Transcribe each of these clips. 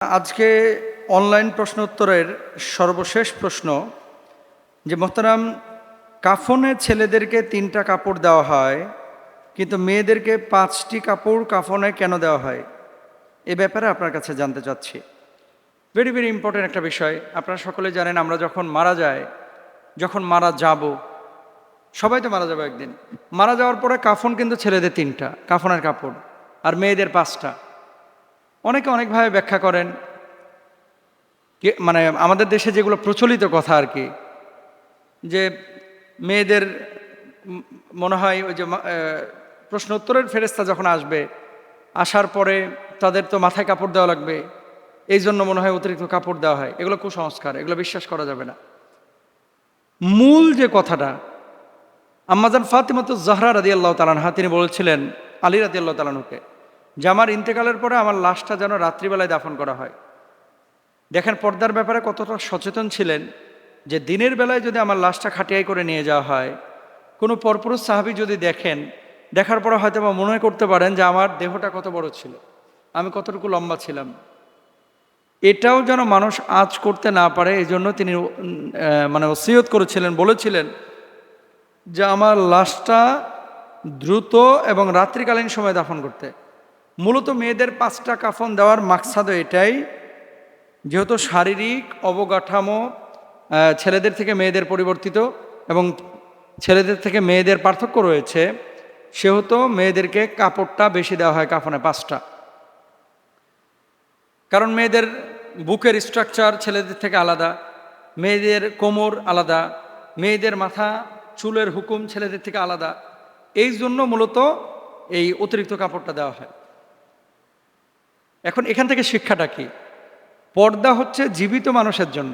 আজকে অনলাইন প্রশ্ন উত্তরের সর্বশেষ প্রশ্ন যে মোহতারাম, কাফনে ছেলেদেরকে 3টা কাপড় দেওয়া হয় কিন্তু মেয়েদেরকে 5টি কাপড় কাফনে কেন দেওয়া হয়? এ ব্যাপারে আপনার কাছে জানতে চাচ্ছি। ভেরি ভেরি ইম্পর্টেন্ট একটা বিষয়। আপনারা সকলে জানেন, আমরা যখন মারা যাই, যখন মারা যাব, সবাই তো মারা যাবে একদিন। মারা যাওয়ার পরে কাফন কিন্তু ছেলেদের 3টা কাফনের কাপড় আর মেয়েদের 5টা। অনেকে অনেকভাবে ব্যাখ্যা করেন, মানে আমাদের দেশে যেগুলো প্রচলিত কথা আর কি, যে মেয়েদের মনে হয় ওই যে প্রশ্ন উত্তরের ফেরেশতা যখন আসবে, আসার পরে তাদের তো মাথায় কাপড় দেওয়া লাগবে, এই জন্য মনে হয় অতিরিক্ত কাপড় দেওয়া হয়। এগুলো কুসংস্কার, এগুলো বিশ্বাস করা যাবে না। মূল যে কথাটা, আম্মাজান ফাতিমাতুজ জাহরা রাদিয়াল্লাহু তাআলা আনহা তিনি বলেছিলেন আলী রাদিয়াল্লাহু তাআলা আনহুকে যে আমার ইন্তেকালের পরে আমার লাশটা যেন রাত্রিবেলায় দাফন করা হয়। দেখেন পর্দার ব্যাপারে কতটা সচেতন ছিলেন, যে দিনের বেলায় যদি আমার লাশটা খাটিয়াই করে নিয়ে যাওয়া হয়, কোনো পরপুরুষ সাহাবী যদি দেখেন, দেখার পরে হয়তো বা মনে করতে পারেন যে আমার দেহটা কত বড় ছিল, আমি কতটুকু লম্বা ছিলাম। এটাও যেন মানুষ আজ করতে না পারে, এই জন্য তিনি মানে ওসিয়ত করেছিলেন, বলেছিলেন যে আমার লাশটা দ্রুত এবং রাত্রিকালীন সময় দাফন করতে। মূলত মেয়েদের 5টা কাফন দেওয়ার মাকসাদও এটাই, যেহেতু শারীরিক অবকাঠামো ছেলেদের থেকে মেয়েদের পরিবর্তিত এবং ছেলেদের থেকে মেয়েদের পার্থক্য রয়েছে, সেহেতু মেয়েদেরকে কাপড়টা বেশি দেওয়া হয় কাফনে 5টা। কারণ মেয়েদের বুকের স্ট্রাকচার ছেলেদের থেকে আলাদা, মেয়েদের কোমর আলাদা, মেয়েদের মাথা চুলের হুকুম ছেলেদের থেকে আলাদা। এই জন্য মূলত এই অতিরিক্ত কাপড়টা দেওয়া হয়। এখন এখান থেকে শিক্ষাটা কি? পর্দা হচ্ছে জীবিত মানুষের জন্য।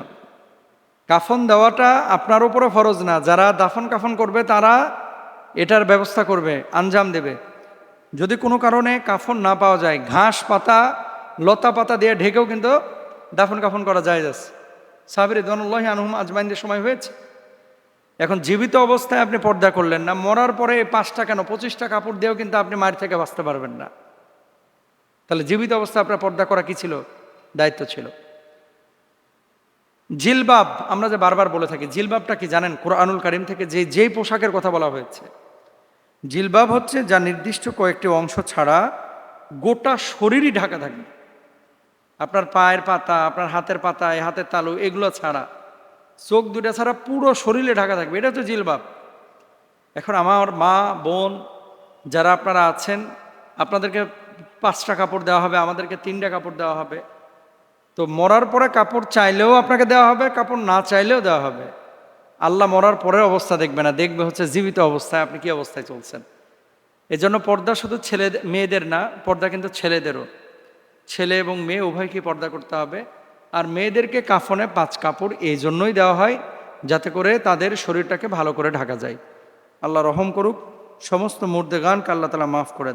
কাফন দেওয়াটা আপনার উপরে ফরজ না, যারা দাফন কাফন করবে তারা এটার ব্যবস্থা করবে, আঞ্জাম দেবে। যদি কোনো কারণে কাফন না পাওয়া যায়, ঘাস পাতা লতা পাতা দিয়ে ঢেকেও কিন্তু দাফন কাফন করা যায়। সাহাবী রিদওয়ানুল্লাহি আনহুম আজমাইনদের সময় হয়েছে। এখন জীবিত অবস্থায় আপনি পর্দা করলেন না, মরার পরে 5টা কেন 25টা কাপড় দিয়েও কিন্তু আপনি মায়ের থেকে বাঁচতে পারবেন না। তাহলে জীবিত অবস্থায় আপনার পর্দা করা কি ছিল? দায়িত্ব ছিল। জিলবাব আমরা যে বারবার বলে থাকি, জিলবাবটা কি জানেন? কোরআনুল কারীম থেকে যেই পোশাকের কথা বলা হয়েছে, জিলবাব হচ্ছে যা নির্দিষ্ট কয়েকটি অংশ ছাড়া গোটা শরীরই ঢাকা থাকে। আপনার পায়ের পাতা, আপনার হাতের পাতা, হাতের তালু এগুলো ছাড়া, চোখ দুটা ছাড়া পুরো শরীরে ঢাকা থাকবে, এটা হচ্ছে জিলবাব। এখন আমার মা বোন যারা আপনারা আছেন, আপনাদেরকে 5টা কাপড় দেওয়া হবে, আমাদেরকে 3টা কাপড় দেওয়া হবে। তো মরার পরে কাপড় চাইলেও আপনাকে দেওয়া হবে, কাপড় না চাইলেও দেওয়া হবে। আল্লাহ মরার পরের অবস্থা দেখবে না, দেখবে হচ্ছে জীবিত অবস্থায় আপনি কি অবস্থায় চলছেন। এজন্য পর্দা শুধু মেয়েদের না, পর্দা কিন্তু ছেলেদেরও। ছেলে এবং মেয়ে উভয়কে পর্দা করতে হবে। আর মেয়েদেরকে কাফনে 5 কাপড় এই জন্যই দেওয়া হয়, যাতে করে তাদের শরীরটাকে ভালো করে ঢাকা যায়। আল্লাহ রহম করুক, সমস্ত মুর্দেগানকে আল্লাহ তাআলা মাফ করে দেন।